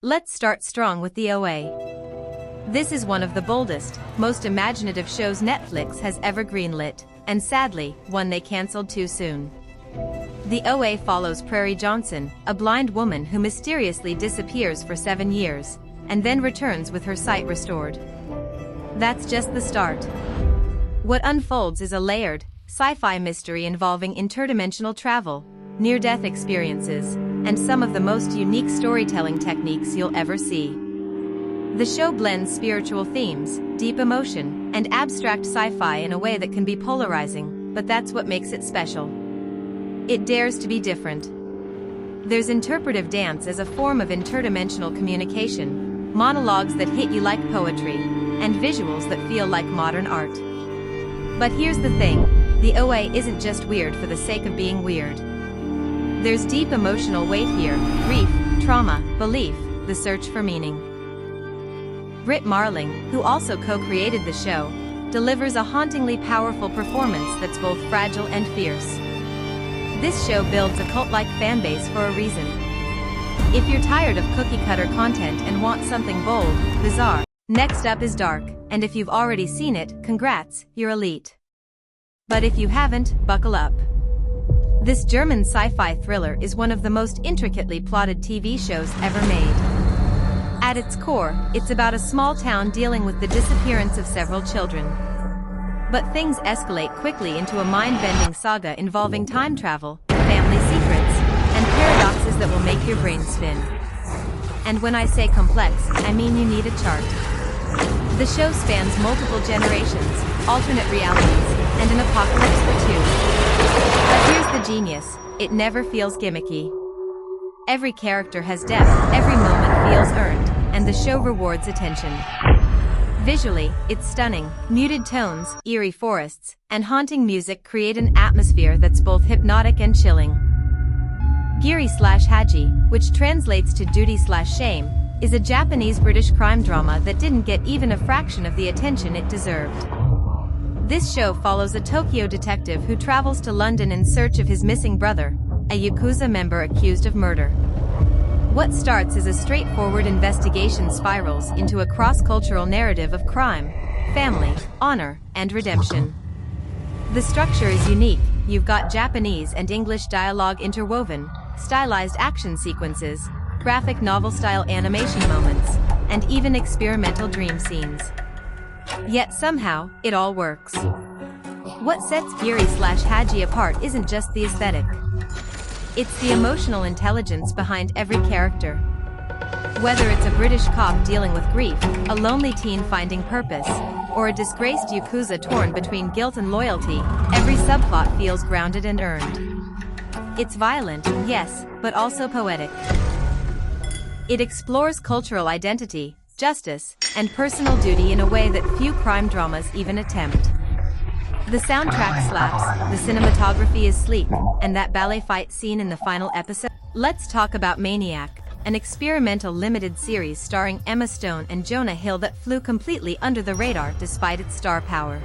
Let's start strong with the OA. This is one of the boldest, most imaginative shows Netflix has ever greenlit, and sadly, one they canceled too soon. The OA follows Prairie Johnson, a blind woman who mysteriously disappears for 7 years, and then returns with her sight restored. That's just the start. What unfolds is a layered, sci-fi mystery involving interdimensional travel, near-death experiences, and some of the most unique storytelling techniques you'll ever see. The show blends spiritual themes, deep emotion, and abstract sci-fi in a way that can be polarizing, but that's what makes it special. It dares to be different. There's interpretive dance as a form of interdimensional communication, monologues that hit you like poetry, and visuals that feel like modern art. But here's the thing, the OA isn't just weird for the sake of being weird. There's deep emotional weight here, grief, trauma, belief, the search for meaning. Britt Marling, who also co-created the show, delivers a hauntingly powerful performance that's both fragile and fierce. This show builds a cult-like fanbase for a reason. If you're tired of cookie-cutter content and want something bold, bizarre, next up is Dark, and if you've already seen it, congrats, you're elite. But if you haven't, buckle up. This German sci-fi thriller is one of the most intricately plotted TV shows ever made. At its core, it's about a small town dealing with the disappearance of several children. But things escalate quickly into a mind-bending saga involving time travel, family secrets, and paradoxes that will make your brain spin. And when I say complex, I mean you need a chart. The show spans multiple generations, alternate realities, and an apocalypse for two. But here's the genius, it never feels gimmicky. Every character has depth, every moment feels earned, and the show rewards attention. Visually, it's stunning. Muted tones, eerie forests, and haunting music create an atmosphere that's both hypnotic and chilling. Giri/Haji, which translates to duty/shame, is a Japanese-British crime drama that didn't get even a fraction of the attention it deserved. This show follows a Tokyo detective who travels to London in search of his missing brother, a Yakuza member accused of murder. What starts as a straightforward investigation spirals into a cross-cultural narrative of crime, family, honor, and redemption. The structure is unique. You've got Japanese and English dialogue interwoven, stylized action sequences, graphic novel-style animation moments, and even experimental dream scenes. Yet somehow, it all works. What sets Giri/Haji apart isn't just the aesthetic. It's the emotional intelligence behind every character. Whether it's a British cop dealing with grief, a lonely teen finding purpose, or a disgraced Yakuza torn between guilt and loyalty, every subplot feels grounded and earned. It's violent, yes, but also poetic. It explores cultural identity, justice, and personal duty in a way that few crime dramas even attempt. The soundtrack slaps, the cinematography is sleek, and that ballet fight scene in the final episode. Let's talk about Maniac, an experimental limited series starring Emma Stone and Jonah Hill that flew completely under the radar despite its star power.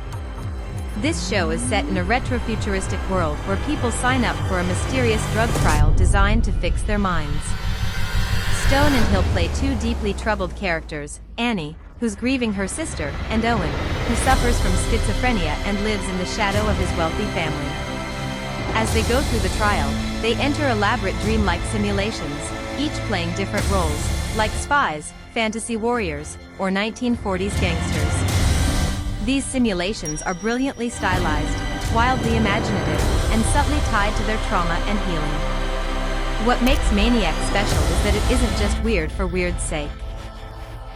This show is set in a retrofuturistic world where people sign up for a mysterious drug trial designed to fix their minds. Stone and Hill play two deeply troubled characters, Annie, who's grieving her sister, and Owen, who suffers from schizophrenia and lives in the shadow of his wealthy family. As they go through the trial, they enter elaborate dreamlike simulations, each playing different roles, like spies, fantasy warriors, or 1940s gangsters. These simulations are brilliantly stylized, wildly imaginative, and subtly tied to their trauma and healing. What makes Maniac special is that it isn't just weird for weird's sake.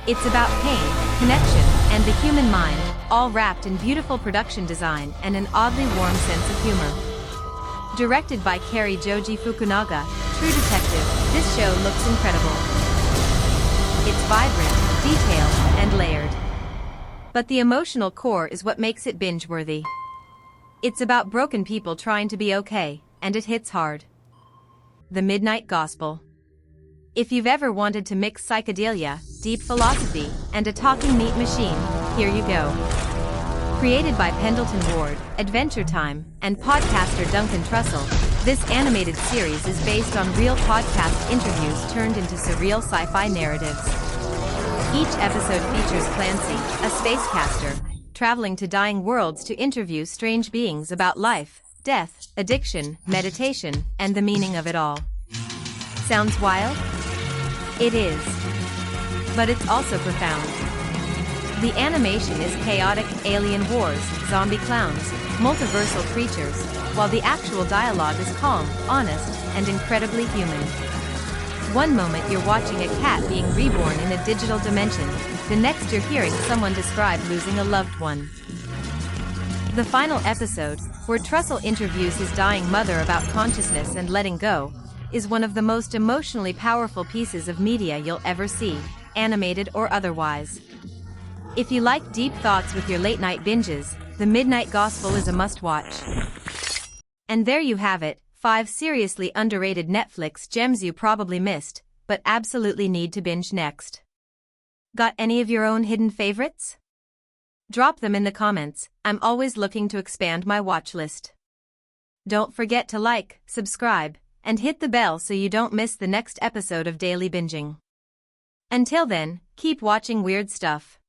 It's about pain, connection, and the human mind, all wrapped in beautiful production design and an oddly warm sense of humor. Directed by Kari Joji Fukunaga, True Detective, this show looks incredible. It's vibrant, detailed, and layered. But the emotional core is what makes it binge-worthy. It's about broken people trying to be okay, and it hits hard. The Midnight Gospel. If you've ever wanted to mix psychedelia, deep philosophy, and a talking meat machine, here you go. Created by Pendleton Ward, Adventure Time, and podcaster Duncan Trussell, This animated series is based on real podcast interviews turned into surreal sci-fi narratives. Each episode features Clancy, a spacecaster, traveling to dying worlds to interview strange beings about life, death, addiction, meditation, and the meaning of it all. Sounds wild? It is. But it's also profound. The animation is chaotic, alien wars, zombie clowns, multiversal creatures, while the actual dialogue is calm, honest, and incredibly human. One moment you're watching a cat being reborn in a digital dimension, the next you're hearing someone describe losing a loved one. The final episode, where Trussell interviews his dying mother about consciousness and letting go, is one of the most emotionally powerful pieces of media you'll ever see, animated or otherwise. If you like deep thoughts with your late-night binges, The Midnight Gospel is a must-watch. And there you have it, 5 seriously underrated Netflix gems you probably missed, but absolutely need to binge next. Got any of your own hidden favorites? Drop them in the comments, I'm always looking to expand my watch list. Don't forget to like, subscribe, and hit the bell so you don't miss the next episode of Daily Binging. Until then, keep watching weird stuff.